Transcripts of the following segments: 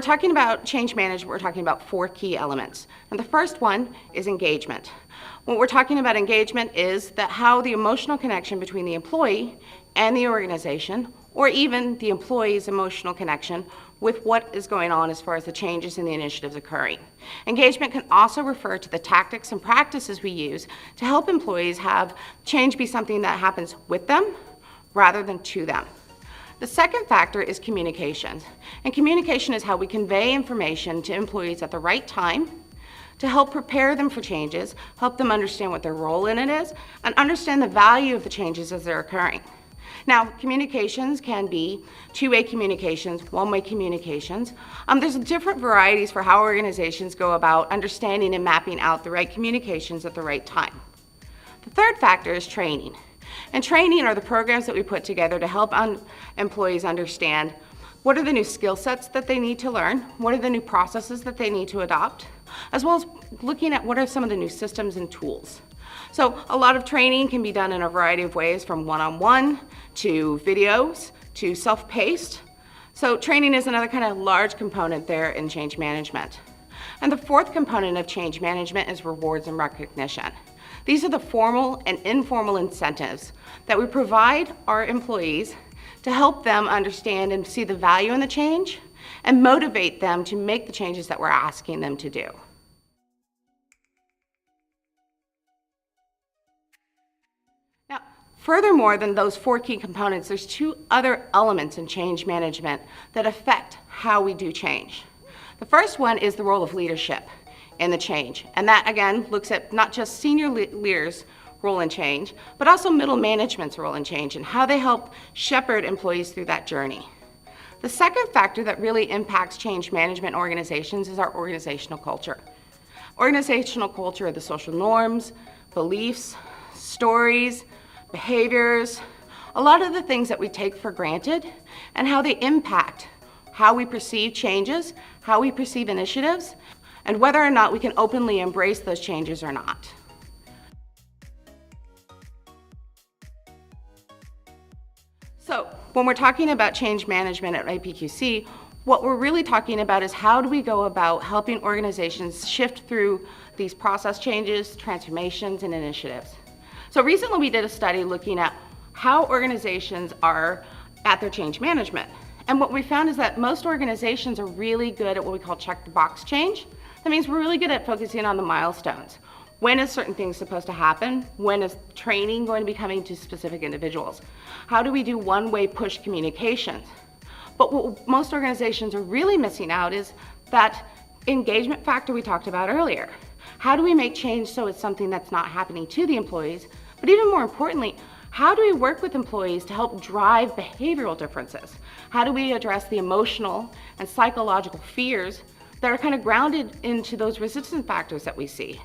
talking about change management, we're talking about 4 key elements. And the first one is engagement. What we're talking about engagement is that how the emotional connection between the employee and the organization, or even the employee's emotional connection with what is going on as far as the changes and the initiatives occurring. Engagement can also refer to the tactics and practices we use to help employees have change be something that happens with them rather than to them. The second factor is communication. And communication is how we convey information to employees at the right time to help prepare them for changes, help them understand what their role in it is, and understand the value of the changes as they're occurring. Now, communications can be two-way communications, one-way communications. There's different varieties for how organizations go about understanding and mapping out the right communications at the right time. The third factor is training. And training are the programs that we put together to help employees understand what are the new skill sets that they need to learn, what are the new processes that they need to adopt, as well as looking at what are some of the new systems and tools. So a lot of training can be done in a variety of ways, from one-on-one to videos to self-paced. So training is another kind of large component there in change management. And the fourth component of change management is rewards and recognition. These are the formal and informal incentives that we provide our employees to help them understand and see the value in the change and motivate them to make the changes that we're asking them to do. Now, furthermore than those 4 key components, there's 2 other elements in change management that affect how we do change. The first one is the role of leadership in the change. And that, again, looks at not just senior leaders' role in change, but also middle management's role in change and how they help shepherd employees through that journey. The second factor that really impacts change management organizations is our organizational culture. Organizational culture are the social norms, beliefs, stories, behaviors, a lot of the things that we take for granted and how they impact how we perceive changes, how we perceive initiatives, and whether or not we can openly embrace those changes or not. So when we're talking about change management at APQC, what we're really talking about is how do we go about helping organizations shift through these process changes, transformations, and initiatives. So recently we did a study looking at how organizations are at their change management. And what we found is that most organizations are really good at what we call check the box change. That means we're really good at focusing on the milestones. When is certain things supposed to happen? When is training going to be coming to specific individuals? How do we do one-way push communications? But what most organizations are really missing out is that engagement factor we talked about earlier. How do we make change so it's something that's not happening to the employees? But even more importantly, how do we work with employees to help drive behavioral differences? How do we address the emotional and psychological fears that are kind of grounded into those resistance factors that we see?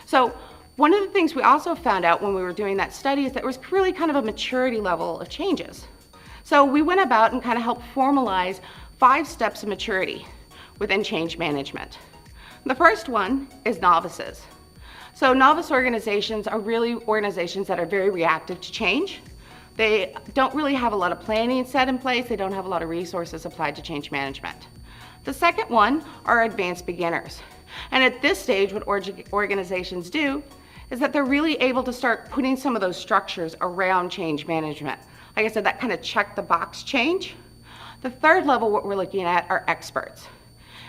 So one of the things we also found out when we were doing that study is that there was really kind of a maturity level of changes. So we went about and kind of helped formalize 5 steps of maturity within change management. The first one is novices. So novice organizations are really organizations that are very reactive to change. They don't really have a lot of planning set in place. They don't have a lot of resources applied to change management. The second one are advanced beginners. And at this stage, what organizations do is that they're really able to start putting some of those structures around change management. Like I said, that kind of check the box change. The third level, what we're looking at are experts.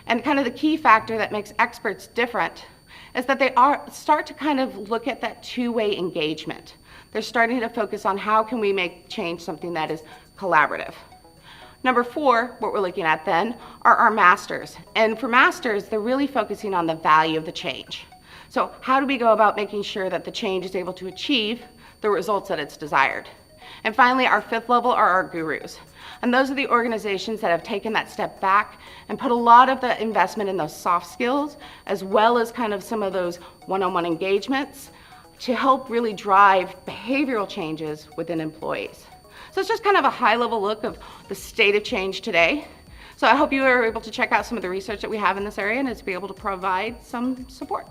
And kind of the key factor that makes experts different is that they start to kind of look at that 2-way engagement. They're starting to focus on how can we make change something that is collaborative. Number 4, what we're looking at then, are our masters. And for masters, they're really focusing on the value of the change. So how do we go about making sure that the change is able to achieve the results that it's desired? And finally, our 5th level are our gurus. And those are the organizations that have taken that step back and put a lot of the investment in those soft skills, as well as kind of some of those one-on-one engagements to help really drive behavioral changes within employees. So it's just kind of a high-level look of the state of change today. So I hope you are able to check out some of the research that we have in this area and to be able to provide some support.